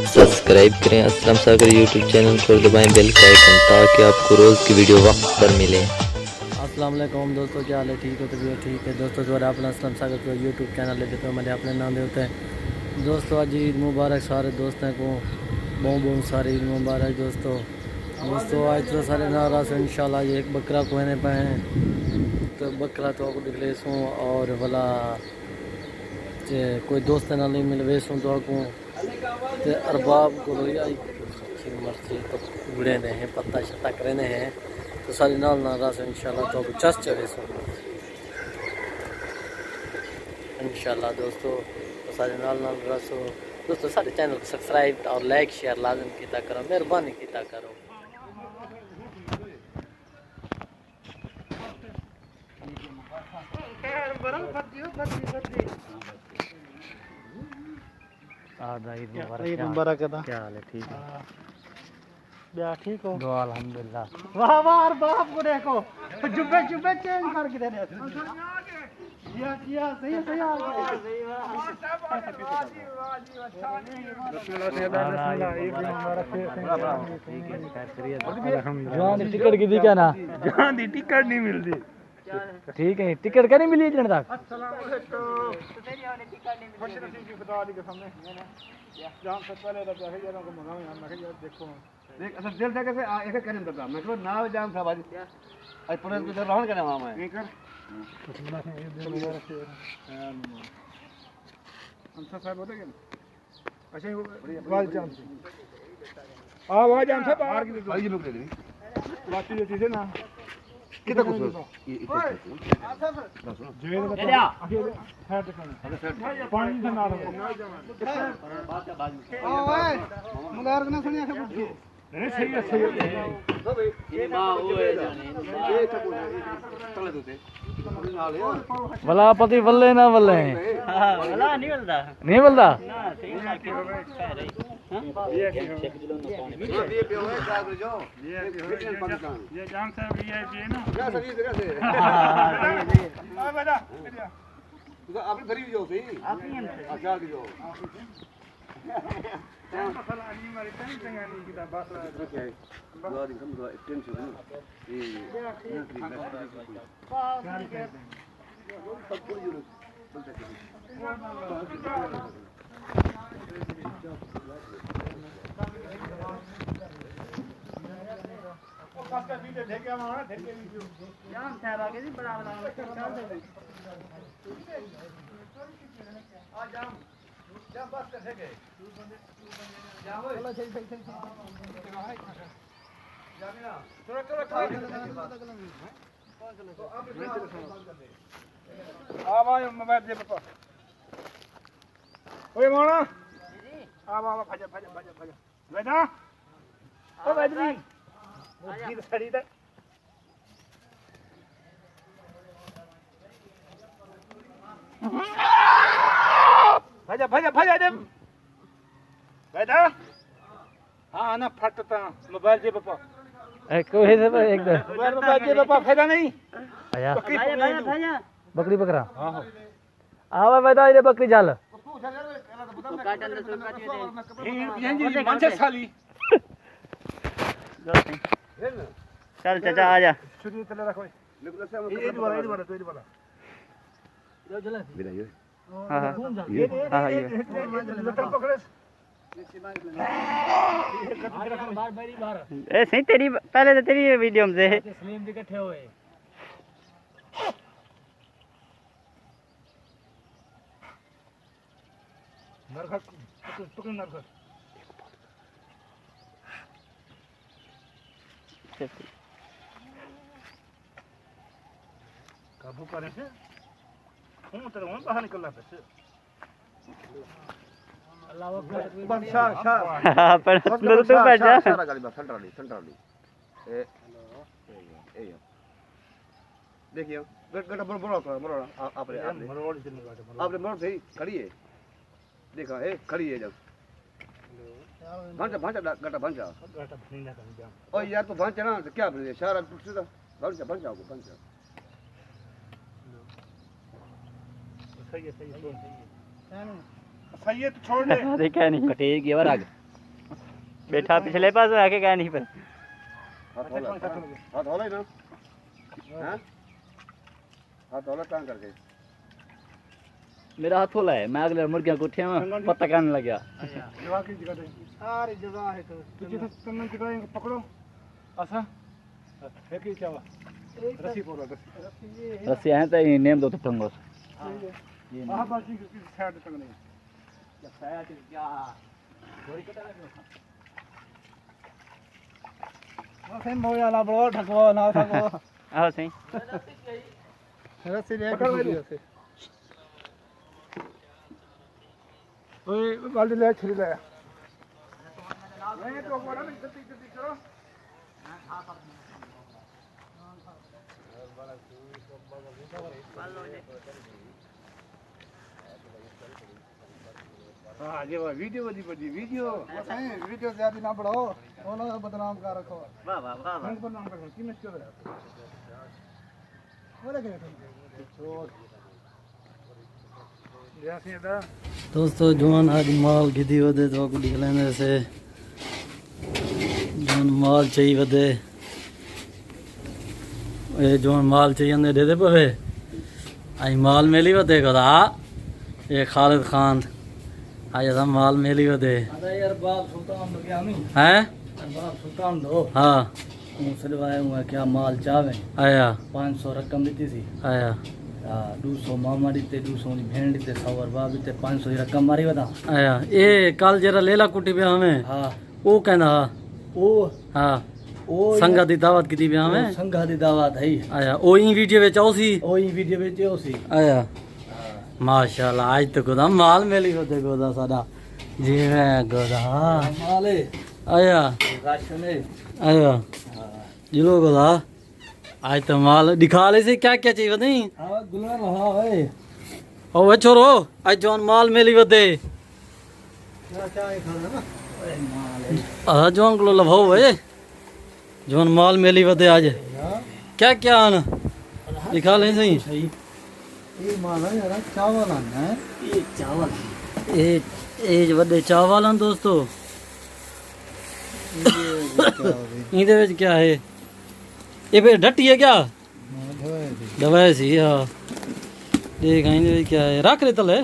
Subscribe करें असलम सागर YouTube channel को, दबाएं बेल का आइकन ताकि आपको रोज़ की वीडियो वक्त पर मिले। अस्सलाम वालेकुम दोस्तों, क्या हाल है? ठीक हो? तबीयत ठीक है दोस्तों। दोबारा अपना असलम सागर को यूट्यूब चैनल ले देते हो मैंने अपने नाम दे होते हैं दोस्तों। आज ईद मुबारक सारे दोस्तों को, बहुत सारी ईद मुबारक दोस्तों। आज तो सारे नाराज इंशाल्लाह ये एक बकरा को आने पे हैं तो बकरा तो आपको दिखले सूँ और वाला कोई दोस्त ना नहीं मिलवे सूँ तो आपको अरबाब को आई मर्जी तो उड़े ने हैं पत्ता शत्ता करे ने हैं तो सारी नाल नाराज इंशाल्लाह तो आपको चस चढ़े सूँ इंशाल्लाह दोस्तों। तो सारे नाल नाराज हो दोस्तों। सारे चैनल को सब्सक्राइब और लाइक शेयर लाजम किया करो, मेहरबानी किया करो। ईद मुबारक। क्या हाल है? ठीक है क्या? ठीक हो? दुआ अल्हम्दुलिल्लाह। वाह वाह बाप को देखो जुब्बे जुब्बे चेंज करके दे रहे किया सही सही आ गया। जान टिकट की दी क्या ना? जान दी टिकट नहीं मिलती। ठीक है टिकट क्या नहीं मिली इतने तक? अस्सलाम वालेकुम। तेरी वाली टिकट नहीं मिली। खुश की खुदा दी कसम है जान से पहले तो पैसे यारों को मंगाओ यार। मैं यार देखो देख अच्छा दिल से कैसे ऐसे करें तो मैं कहो ना जान था बाजी आज पुणे को इधर रहन करने वहां मैं नहीं कर अंसा साहब होते क्या? अच्छा वाल जान से आवाज जान से बाहर की भाई लोग ले ली बात ये चीज है ना कितना कुछ ये जेल बता है देखो पानी से ना बात है बाजू ओए मुगार ना सुनिया के पूछ नहीं सही है ये मां वो है जाने ये चले दोते भला पति बल्ले ना बल्ले हां भला नहीं मिलता ना सही ना के कह रही हां ये किलो ना पानी ये पे है का जो ये जान से वीआईपी है ना क्या सही जगह से हां बेटा तो आपने भरी जो सही आप ही हमसे अच्छा जो मसाला नहीं मारे टाइम चंगा नहीं किता बस है दो दिन कम दो टेंशन नहीं ये सब पूरी जरूरत बोलते हैं वो पास का वीडियो देख के मारा देख के वीडियो जान साहब आगे जी बड़ा चल दे आ जाओ जब बस कर सके जाओ चलो चल जाने ना थोड़ा थोड़ा खा कौन चले तो अब आ मोबाइल दे पापा ओए मोना जी आ भजा बेटा ओ बैदरी गीत सड़ी दे भजा दे बेटा हाँ ना फटता मोबाइल दे पापा कोई से एक दे मोबाइल दे पापा फायदा नहीं आया भैया बकरी बकरा हां हां आवा बेटा ये बकरी जाल काटन दे ये मन से साली चल चाचा आ जा छुरी तले रखो ये वाला तो ये वाला जाओ चले बिना ये हां ये लटक पकड़े ए सही तेरी पहले तो तेरी वीडियो में से सलीम जी इकट्ठे हुए नरखट पकड़ नरखट काबू करे से हूं तेरे वहां बाहर निकलना पे अल्लाह अकबर बंशा हां पर अंदर तो बैठ जा सारा गाड़ी बस सेंट्रली ए देखिए गटा बड़ा आपने मोड़ सही खड़ी है देखा ए खड़ी है जब भांचा गटा भांचा नहीं ना कर जा ओ यार तो भांचा ना क्या बोले सारा टूट सीधा भांचा सही है सही है तो छोड़ दे देखा नहीं कटेगी और आगे बैठा पिछले पास आके क्या नहीं पर हाथ होला ही ना हैं हाथ होला टांग करके मेरा हाथ होला है मैं अगले मुर्गियां को उठे में पत्ता खाने लग गया जगह की जगह दे सारी जगह है तो जिसे तन्नन जगह पकड़ो ऐसा है कि क्या हुआ रस्सी पकड़ो रस्सी रस्सी है तो ये नेम दो तो टंगो ये वहां बाकी की साइड टंगने क्या साइड क्या थोड़ी कटा लगे सेम हो जाना बड़ो ठकवा ना ठकवा आओ सही रस्सी ले पकड़ से ओए बाल्टी ले छुरी ले नहीं तो बड़ा नहीं जल्दी जल्दी करो हाँ ये वो वीडियो बड़ी बड़ी वीडियो सही वीडियो ज्यादा ना बढ़ाओ वो ना बदनाम कर रखो वाह वाह वाह रंग बदनाम कर की मत करो बोले के छोड़ जैसे दा दोस्तों जोन आज माल गिदी वधे तो को दिख लेने से जोन माल चाहिए वधे ये जोन माल चाहिए ने दे दे पवे आई माल मेली वधे कदा ये खालिद खान आज हम माल मेली वधे अरे यार बाप सुल्तान हो गया नहीं हैं बाप सुल्तान दो हाँ मुसलवाए हुआ क्या माल चावे आया 500 रकम दी थी आया 200 मामा दीते 200 नी भेड़ दीते 100 और बाप दीते 500 की रकम मारी बता आया ये कल जरा लेला कुटी पे हमें हाँ वो कहना ओ हाँ ओ संगा दी दावत की पे हमें संघा दी दावत है आया ओ ई वीडियो में चाउसी ओ ई वीडियो में जो सी आया माशाल्लाह आज तो गोदा माल मेली होते गोदा सादा जी मैं गोदा माले आया राशन है आया जिलो गोदा आज तो माल दिखा ले से क्या क्या चाहिए नहीं हां गुलाम हां है ओ वे छोरो आज जोन माल मेली होते क्या क्या है खाना ना ओए माल आ जोन को लभो वे जोन माल मेली होते आज क्या क्या आन दिखा ले सही सही ये माल है यार चावल आना है ये चावल ए वड्डे चावल हैं दोस्तों इधर ਵਿੱਚ क्या है ये फिर डटी है क्या दवाई सी हाँ देख इधर ਵਿੱਚ क्या है रख ले तले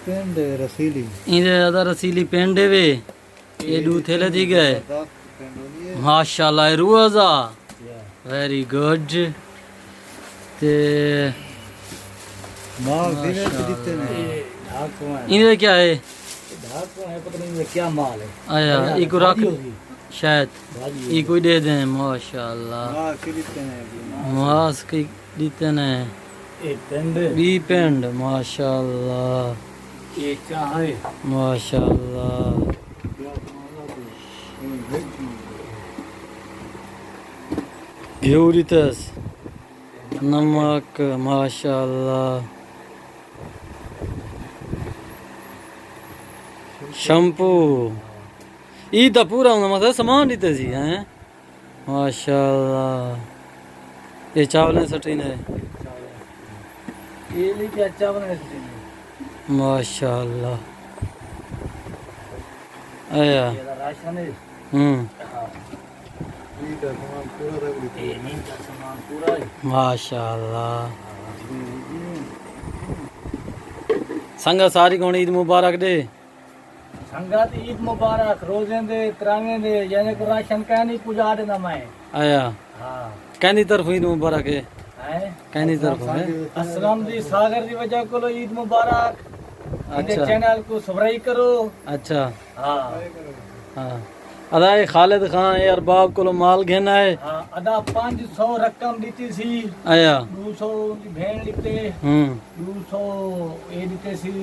पेंड रसीली इधर ज्यादा रसीली पेंडे वे ये दू थेले दी गए माशाल्लाह रुआजा वेरी गुड ते माल दिने दिते ने ढाको है इधर क्या है ढाको है पता नहीं ये क्या माल है आया इको रख शायद भाजी ये कोई दे दें माशाल्लाह हां कितने हैं मास की देते ने ये पेंड बी पेंड माशाल्लाह ये क्या है माशाल्लाह Beautitas नमक माशाल्लाह शैम्पू ई तो पूरा मतलब सामान दीते सी हैं माशाल्लाह ये चावल सटीन है ये लेके अच्छा बना सकते माशाल्लाह आया ये राशन है नींद का सामान पूरा रख ये नींद का सामान पूरा है माशाल्लाह संगा सारी कौन ईद मुबारक दे संगत ईद मुबारक रोजे दे तरावे दे यानी को राशन का नहीं पूजा देना मैं आया हां कहनी तरफ ईद मुबारक है है कहनी तरफ है असलम दी सागर दी वजह को ईद मुबारक अच्छा चैनल को सब्सक्राइब करो अच्छा हां हाँ अदा ये खालिद खान ये अरबाब को माल घेना है हां अदा 500 रकम दीती सी आया 200 की भेड़ लिते 200 ये दीते सी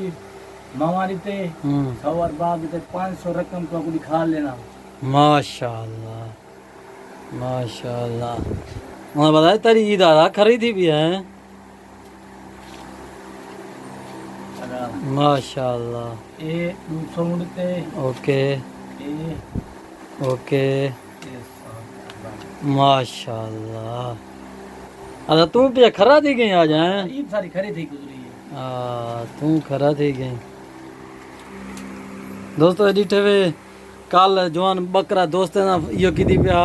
मामा दीते 100 और बाप दीते 500 रकम को दिखा लेना माशाल्लाह माशाल्लाह मुझे बताया तेरी ईद आधा खरीदी भी है माशाल्लाह ये 200 दीते ओके ये ओके माशाल्लाह अच्छा तू पे खरा थी गई आज हैं ईद सारी खरीदी गुजरी है तू खरा थी गई दोस्तों एडिट वे कल जवान बकरा दोस्त ना यो कीदी पिया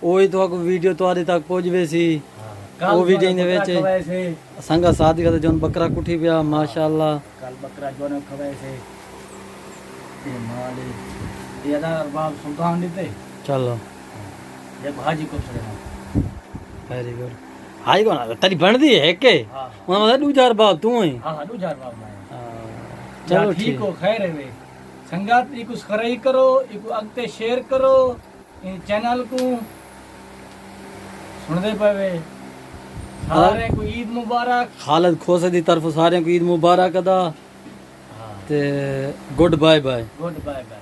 ओही तो वीडियो तुम्हारे तक पहुंचवे सी वो वीडियो ने वेचे संगा साथ का जवान बकरा कुठी पिया माशाल्लाह कल बकरा जो ने खवे से ये माली ये ना बाप सुल्तान दीते चलो ये भाजी को छड़े वेरी गुड हाई कोना तेरी बन दी है के हां मतलब दू चार बाप तू ही हां हां 2000 बाप में चलो ठीक हो खैर है वे संगात इको खराई करो इको अगते शेयर करो इन चैनल को सुन दे पावे सारे को ईद मुबारक खालिद खोसे दी तरफ सारे को ईद मुबारक अदा हां ते goodbye bye goodbye bye